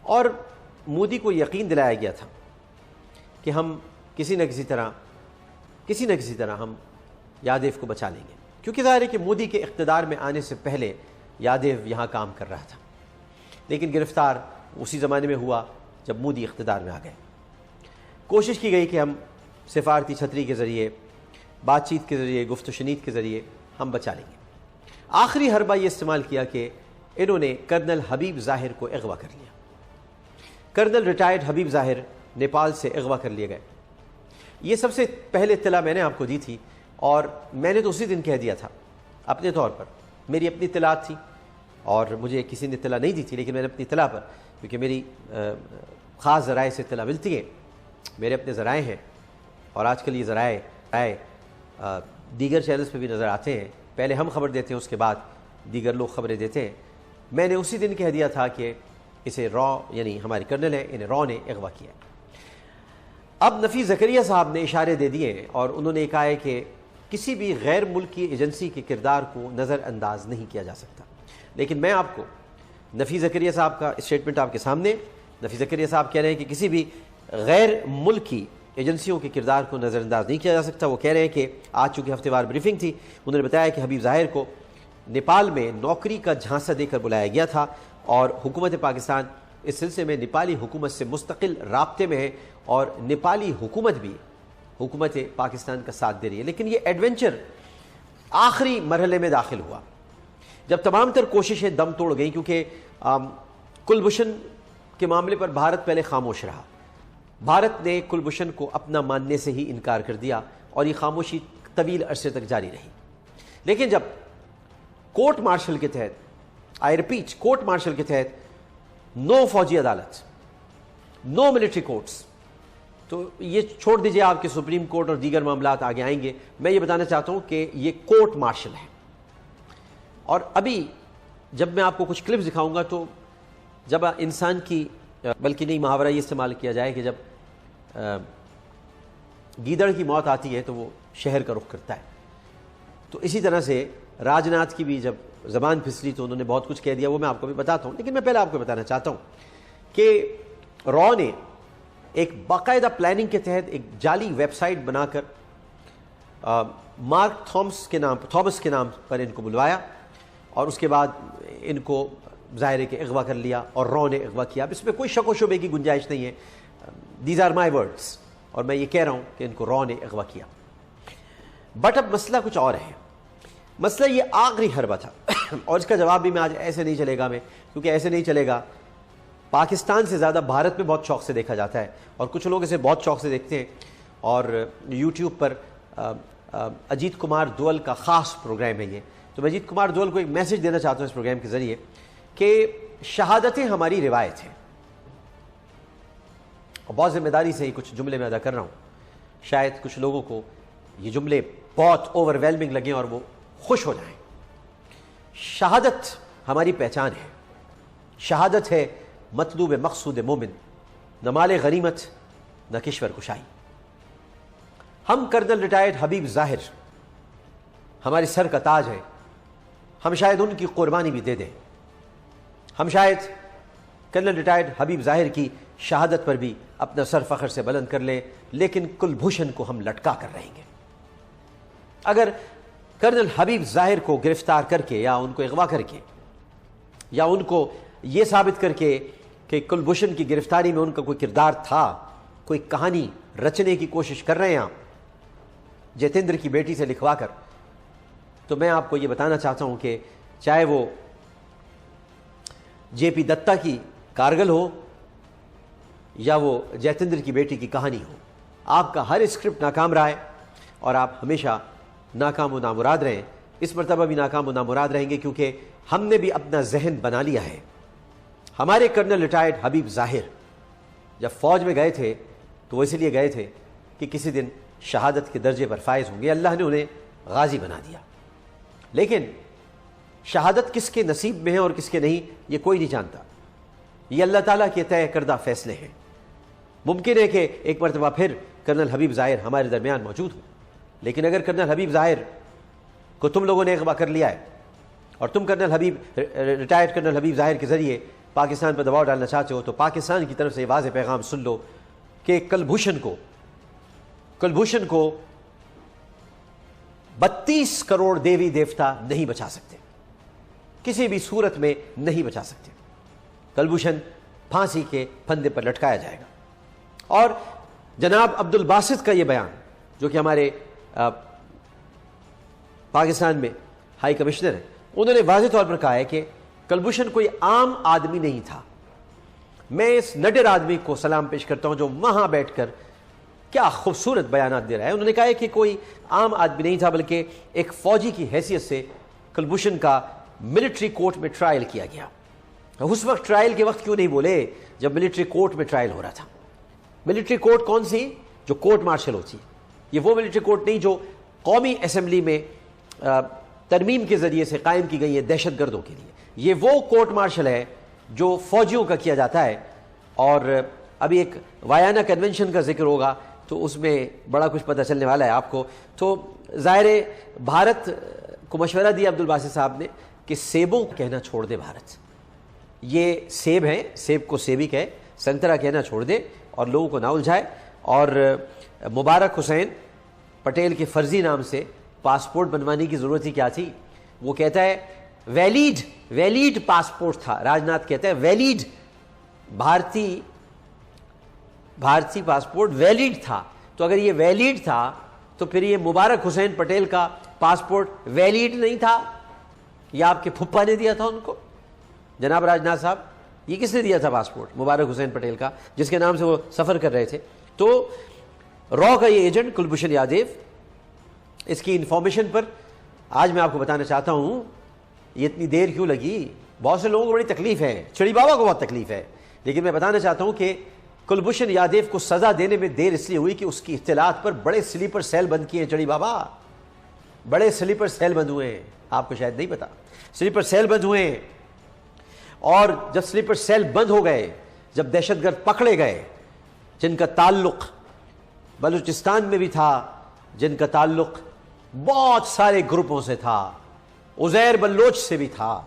اور مودی کو یقین دلایا گیا تھا کہ ہم کسی نہ کسی طرح ہم یادیو کو بچا لیں گے، کیونکہ ظاہر ہے کہ مودی کے اقتدار میں آنے سے پہلے یادیو یہاں کام کر رہا تھا، لیکن گرفتار اسی زمانے میں ہوا جب مودی اقتدار میں آ گئے۔ کوشش کی گئی کہ ہم سفارتی چھتری کے ذریعے، بات چیت کے ذریعے، گفت و شنید کے ذریعے ہم بچا لیں گے۔ آخری حربہ یہ استعمال کیا کہ انہوں نے کرنل حبیب ظاہر کو اغوا کر لیا۔ کرنل ریٹائرڈ حبیب ظاہر نیپال سے اغوا کر لیے گئے۔ یہ سب سے پہلے اطلاع میں نے آپ کو دی تھی، اور میں نے تو اسی دن کہہ دیا تھا اپنے طور پر، میری اپنی اطلاعات تھی اور مجھے کسی نے اطلاع نہیں دی تھی، لیکن میں نے اپنی اطلاع پر، کیونکہ میری خاص ذرائع سے اطلاع ملتی ہے، میرے اپنے ذرائع ہیں، اور آج کل یہ ذرائع دیگر چینلز پہ بھی نظر آتے ہیں، پہلے ہم خبر دیتے ہیں، اس کے بعد دیگر لوگ خبریں دیتے ہیں۔ میں نے اسی دن کہہ دیا تھا کہ اسے یعنی ہمارے کرنل ہیں، انہیں نے اغوا کیا۔ اب نفیس زکریا صاحب نے اشارے دے دیے ہیں، اور انہوں نے کہا ہے کہ کسی بھی غیر ملکی ایجنسی کے کردار کو نظر انداز نہیں کیا جا سکتا۔ لیکن میں آپ کو نفیس زکریا صاحب کا اسٹیٹمنٹ آپ کے سامنے، نفیس زکریا صاحب کہہ رہے ہیں کہ کسی بھی غیر ملکی ایجنسیوں کے کردار کو نظر انداز نہیں کیا جا سکتا۔ وہ کہہ رہے ہیں کہ آج چونکہ ہفتے وار بریفنگ تھی، انہوں نے بتایا کہ حبیب ظاہر کو نیپال میں نوکری کا جھانسا دے کر بلایا گیا تھا، اور حکومت پاکستان اس سلسلے میں نیپالی حکومت سے مستقل رابطے میں ہے، اور نیپالی حکومت بھی حکومت پاکستان کا ساتھ دے رہی ہے۔ لیکن یہ ایڈونچر آخری مرحلے میں داخل ہوا جب تمام تر کوششیں دم توڑ گئیں، کیونکہ کلبھوشن کے معاملے پر بھارت پہلے خاموش رہا۔ بھارت نے کلبھوشن کو اپنا ماننے سے ہی انکار کر دیا، اور یہ خاموشی طویل عرصے تک جاری رہی۔ لیکن جب کورٹ مارشل کے تحت، I repeat, court marshal K تحت نو فوجی عدالت، نو ملٹری کورٹس، تو یہ چھوڑ دیجئے آپ کے سپریم کورٹ اور دیگر معاملات آگے آئیں گے، میں یہ بتانا چاہتا ہوں کہ یہ کورٹ مارشل ہے۔ اور ابھی جب میں آپ کو کچھ کلپس دکھاؤں گا تو جب انسان کی، بلکہ نہیں، محاورہ یہ استعمال کیا جائے کہ جب گیدڑ کی موت آتی ہے تو وہ شہر کا رخ کرتا ہے، تو اسی طرح سے راج ناتھ کی بھی جب زبان پھسلی تو انہوں نے بہت کچھ کہہ دیا، وہ میں آپ کو بھی بتاتا ہوں۔ لیکن میں پہلے آپ کو بتانا چاہتا ہوں کہ نے ایک باقاعدہ پلاننگ کے تحت ایک جعلی ویب سائٹ بنا کر مارک تھامس کے نام پر ان کو بلوایا، اور اس کے بعد ان کو ظاہر ہے کہ اغوا کر لیا، اور نے اغوا کیا۔ اب اس میں کوئی شک و شبے کی گنجائش نہیں ہے، دیز آر مائی ورڈز، اور میں یہ کہہ رہا ہوں کہ ان کو نے اغوا کیا۔ بٹ اب مسئلہ کچھ اور ہے، مسئلہ یہ آخری حربہ تھا، اور اس کا جواب بھی میں آج ایسے نہیں چلے گا، کیونکہ ایسے نہیں چلے گا۔ پاکستان سے زیادہ بھارت میں بہت شوق سے دیکھا جاتا ہے، اور کچھ لوگ اسے بہت شوق سے دیکھتے ہیں، اور یوٹیوب پر اجیت کمار دوئل کا خاص پروگرام ہے یہ۔ تو میں اجیت کمار دوئل کو ایک میسج دینا چاہتا ہوں اس پروگرام کے ذریعے کہ شہادتیں ہماری روایت ہیں، اور بہت ذمہ داری سے ہی کچھ جملے میں ادا کر رہا ہوں، شاید کچھ لوگوں کو یہ جملے بہت اوور ویلمنگ لگیں اور وہ خوش ہو جائیں۔ شہادت ہماری پہچان ہے، شہادت ہے مطلوب مقصود مومن، نہ مال غنیمت نہ کشور کشائی۔ ہم کرنل ریٹائرڈ حبیب ظاہر ہمارے سر کا تاج ہے، ہم شاید ان کی قربانی بھی دے دیں، ہم شاید کرنل ریٹائرڈ حبیب ظاہر کی شہادت پر بھی اپنا سر فخر سے بلند کر لیں، لیکن کلبھوشن کو ہم لٹکا کر رہیں گے۔ اگر کرنل حبیب ظاہر کو گرفتار کر کے، یا ان کو اغوا کر کے، یا ان کو یہ ثابت کر کے کہ کلبھوشن کی گرفتاری میں ان کا کوئی کردار تھا، کوئی کہانی رچنے کی کوشش کر رہے ہیں آپ جتیندر کی بیٹی سے لکھوا کر، تو میں آپ کو یہ بتانا چاہتا ہوں کہ چاہے وہ جے پی دتا کی کارگل ہو یا وہ جتیندر کی بیٹی کی کہانی ہو، آپ کا ہر اسکرپٹ ناکام رہا ہے، اور آپ ہمیشہ ناکام و نامراد رہیں۔ اس مرتبہ بھی ناکام و نامراد رہیں گے، کیونکہ ہم نے بھی اپنا ذہن بنا لیا ہے۔ ہمارے کرنل ریٹائرڈ حبیب ظاہر جب فوج میں گئے تھے تو وہ اس لیے گئے تھے کہ کسی دن شہادت کے درجے پر فائز ہوں گے، اللہ نے انہیں غازی بنا دیا۔ لیکن شہادت کس کے نصیب میں ہے اور کس کے نہیں، یہ کوئی نہیں جانتا، یہ اللہ تعالیٰ کے طے کردہ فیصلے ہیں۔ ممکن ہے کہ ایک مرتبہ پھر کرنل حبیب ظاہر ہمارے درمیان موجود ہو، لیکن اگر کرنل حبیب ظاہر کو تم لوگوں نے اغوا کر لیا ہے، اور تم ریٹائرڈ کرنل حبیب ظاہر کے ذریعے پاکستان پر دباؤ ڈالنا چاہتے ہو تو پاکستان کی طرف سے یہ واضح پیغام سن لو کہ کلبھوشن کو 32 کروڑ دیوی دیوتا نہیں بچا سکتے، کسی بھی صورت میں نہیں بچا سکتے۔ کلبھوشن پھانسی کے پھندے پر لٹکایا جائے گا۔ اور جناب عبد الباسط کا یہ بیان، جو کہ ہمارے پاکستان میں ہائی کمشنر ہیں، انہوں نے واضح طور پر کہا ہے کہ کلبھوشن کوئی عام آدمی نہیں تھا۔ میں اس نڈر آدمی کو سلام پیش کرتا ہوں جو وہاں بیٹھ کر کیا خوبصورت بیانات دے رہا ہے۔ انہوں نے کہا ہے کہ کوئی عام آدمی نہیں تھا، بلکہ ایک فوجی کی حیثیت سے کلبھوشن کا ملٹری کورٹ میں ٹرائل کیا گیا۔ اس وقت ٹرائل کے وقت کیوں نہیں بولے جب ملٹری کورٹ میں ٹرائل ہو رہا تھا؟ ملٹری کورٹ کون سی؟ جو کورٹ مارشل ہوتی ہے۔ یہ وہ ملٹری کورٹ نہیں جو قومی اسمبلی میں ترمیم کے ذریعے سے قائم کی گئی ہے دہشت گردوں کے لیے۔ یہ وہ کورٹ مارشل ہے جو فوجیوں کا کیا جاتا ہے۔ اور ابھی ایک ویانا کنونشن کا ذکر ہوگا تو اس میں بڑا کچھ پتہ چلنے والا ہے آپ کو۔ تو ظاہر بھارت کو مشورہ دیا عبد الباسط صاحب نے کہ سیبوں کو کہنا چھوڑ دے بھارت، یہ سیب ہے، سیب کو سیبی کہے، سنترا کہنا چھوڑ دے اور لوگوں کو نہ الجھائے۔ اور مبارک حسین پٹیل کے فرضی نام سے پاسپورٹ بنوانے کی ضرورت ہی کیا تھی؟ وہ کہتا ہے ویلیڈ پاسپورٹ تھا، راجناتھ کہتا ہے ویلیڈ، بھارتی پاسپورٹ ویلیڈ تھا۔ تو اگر یہ ویلیڈ تھا تو پھر یہ مبارک حسین پٹیل کا پاسپورٹ ویلیڈ نہیں تھا؟ یہ آپ کے پھپھا نے دیا تھا ان کو؟ جناب راجناتھ صاحب، یہ کس نے دیا تھا پاسپورٹ؟ مبارک حسین پٹیل کا، جس کے نام سے وہ سفر کر رہے تھے۔ تو را کا یہ ایجنٹ کلبھوشن یادیو، اس کی انفارمیشن پر آج میں آپ کو بتانا چاہتا ہوں یہ اتنی دیر کیوں لگی۔ بہت سے لوگوں کو بڑی تکلیف ہے، چڑی بابا کو بہت تکلیف ہے، لیکن میں بتانا چاہتا ہوں کہ کلبھوشن یادیو کو سزا دینے میں دیر اس لیے ہوئی کہ اس کی اطلاعات پر بڑے سلیپر سیل بند کیے ہیں۔ چڑی بابا، بڑے سلیپر سیل بند ہوئے ہیں، آپ کو شاید نہیں پتا، سلیپر سیل بند ہوئے ہیں۔ اور جب سلیپر سیل بند ہو گئے، جب دہشت گرد پکڑے گئے جن کا تعلق بلوچستان میں بھی تھا، جن کا تعلق بہت سارے گروپوں سے تھا، عزیر بلوچ سے بھی تھا،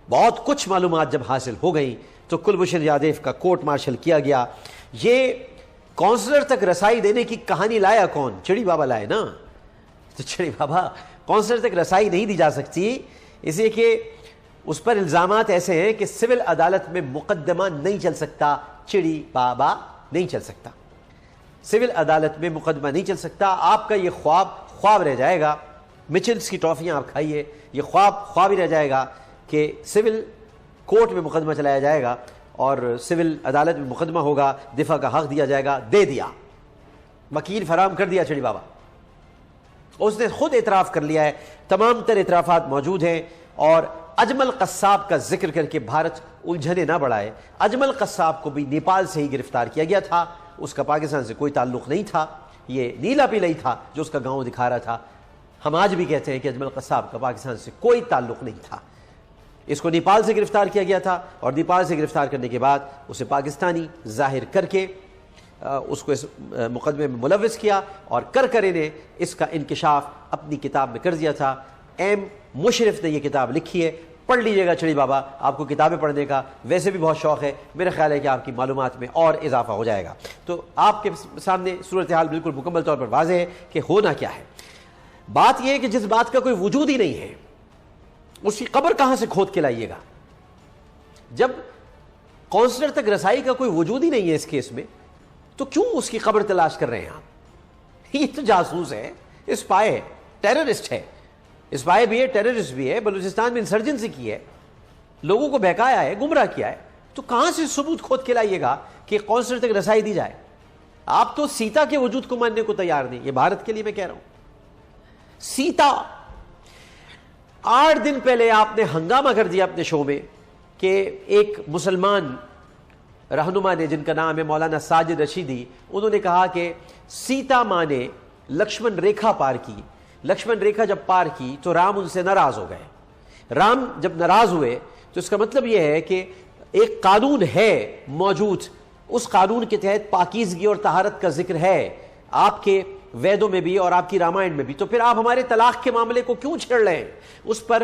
بہت کچھ معلومات جب حاصل ہو گئی تو کلبھوشن یادیو کا کورٹ مارشل کیا گیا۔ یہ کونسلر تک رسائی دینے کی کہانی لایا کون؟ چڑی بابا لائے نا۔ تو چڑی بابا، کونسلر تک رسائی نہیں دی جا سکتی، اس لیے کہ اس پر الزامات ایسے ہیں کہ سول عدالت میں مقدمہ نہیں چل سکتا۔ چڑی بابا، نہیں چل سکتا، سول عدالت میں مقدمہ نہیں چل سکتا۔ آپ کا یہ خواب رہ جائے گا، مچلز کی ٹرافیاں آپ کھائیے، یہ خواب ہی رہ جائے گا کہ سول کورٹ میں مقدمہ چلایا جائے گا اور سول عدالت میں مقدمہ ہوگا، دفاع کا حق دیا جائے گا۔ دے دیا، وکیل فراہم کر دیا چڑی بابا، اس نے خود اعتراف کر لیا ہے، تمام تر اعترافات موجود ہیں۔ اور اجمل قصاب کا ذکر کر کے بھارت الجھنے نہ بڑھائے۔ اجمل قصاب کو بھی نیپال سے ہی گرفتار کیا گیا تھا، اس کا پاکستان سے کوئی تعلق نہیں تھا، یہ نیلا پیلئی تھا جو اس کا گاؤں دکھا رہا تھا۔ ہم آج بھی کہتے ہیں کہ اجمل قصاب کا پاکستان سے کوئی تعلق نہیں تھا۔ اس کو نیپال سے گرفتار کیا گیا تھا اور نیپال سے گرفتار کرنے کے بعد اسے پاکستانی ظاہر کر کے اس کو اس مقدمے میں ملوث کیا اور کر انہیں اس کا انکشاف اپنی کتاب میں کر دیا تھا۔ ایم مشرف نے یہ کتاب لکھی ہے، پڑھ لیجئے گا چڑی بابا، آپ کو کتابیں پڑھنے کا ویسے بھی بہت شوق ہے، میرا خیال ہے کہ آپ کی معلومات میں اور اضافہ ہو جائے گا۔ تو آپ کے سامنے صورتحال بالکل مکمل طور پر واضح ہے کہ ہونا کیا ہے۔ بات یہ ہے کہ جس بات کا کوئی وجود ہی نہیں ہے اس کی قبر کہاں سے کھود کے لائیے گا؟ جب کونسلر تک رسائی کا کوئی وجود ہی نہیں ہے اس کیس میں تو کیوں اس کی قبر تلاش کر رہے ہیں آپ؟ یہ تو جاسوس ہے، اسپائی ہے، ٹیررسٹ ہے، اسپائی بھی ہے، ٹیررسٹ بھی ہے، بلوچستان میں انسرجنسی کی ہے، لوگوں کو بہکایا ہے، گمراہ کیا ہے، تو کہاں سے ثبوت کھود کے لائیے گا کہ کونسلر تک رسائی دی جائے؟ آپ تو سیتا کے وجود کو ماننے کو تیار نہیں، یہ بھارت کے لیے میں کہہ رہا ہوں۔ سیتا، 8 دن پہلے آپ نے ہنگامہ کر دیا اپنے شو میں کہ ایک مسلمان رہنما نے جن کا نام ہے مولانا ساجد رشیدی، انہوں نے کہا کہ سیتا ماں نے لکشمن ریکھا پار کی، لکشمن ریکھا جب پار کی تو رام ان سے ناراض ہو گئے۔ رام جب ناراض ہوئے تو اس کا مطلب یہ ہے کہ ایک قانون ہے موجود، اس قانون کے تحت پاکیزگی اور طہارت کا ذکر ہے آپ کے ویدوں میں بھی اور آپ کی رامائن میں بھی، تو پھر آپ ہمارے طلاق کے معاملے کو کیوں چھیڑ رہے ہیں؟ اس پر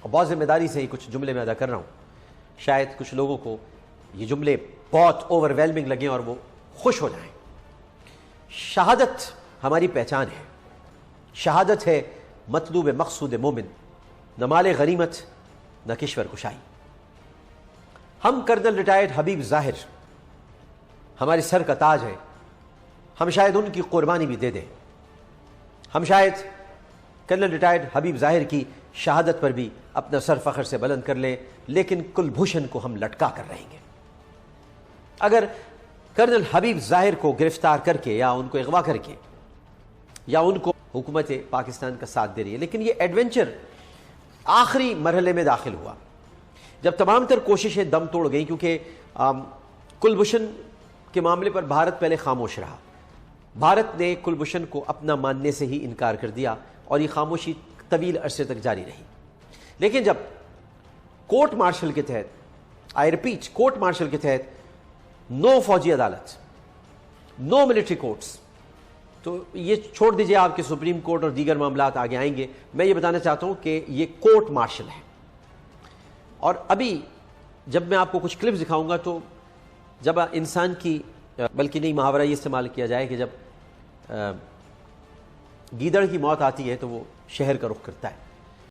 اور بہت ذمہ داری سے ہی کچھ جملے میں ادا کر رہا ہوں، شاید کچھ لوگوں کو یہ جملے بہت اوور ویلمنگ لگیں اور وہ خوش ہو جائیں۔ شہادت ہماری پہچان ہے، شہادت ہے مطلوب مقصود مومن، نہ مال غنیمت نہ کشور کشائی۔ ہم کرنل ریٹائرڈ حبیب ظاہر ہمارے سر کا تاج ہے، ہم شاید ان کی قربانی بھی دے دیں، ہم شاید کرنل ریٹائرڈ حبیب ظاہر کی شہادت پر بھی اپنا سر فخر سے بلند کر لیں، لیکن کلبھوشن کو ہم لٹکا کر رہیں گے۔ اگر کرنل حبیب ظاہر کو گرفتار کر کے یا ان کو اغوا کر کے یا ان کو حکومت پاکستان کا ساتھ دے رہی ہے، لیکن یہ ایڈونچر آخری مرحلے میں داخل ہوا جب تمام تر کوششیں دم توڑ گئیں، کیونکہ کلبھوشن کے معاملے پر بھارت پہلے خاموش رہا۔ بھارت نے کلبھوشن کو اپنا ماننے سے ہی انکار کر دیا اور یہ خاموشی طویل عرصے تک جاری رہی، لیکن جب کورٹ مارشل کے تحت، I repeat court marshal K تحت، نو فوجی عدالت، نو ملٹری کورٹس، تو یہ چھوڑ دیجئے آپ کے سپریم کورٹ اور دیگر معاملات آگے آئیں گے، میں یہ بتانا چاہتا ہوں کہ یہ کورٹ مارشل ہے۔ اور ابھی جب میں آپ کو کچھ کلپس دکھاؤں گا تو جب انسان کی، بلکہ نہیں، محاورہ یہ استعمال کیا جائے کہ جب گیدڑ کی موت آتی ہے تو وہ شہر کا رخ کرتا ہے،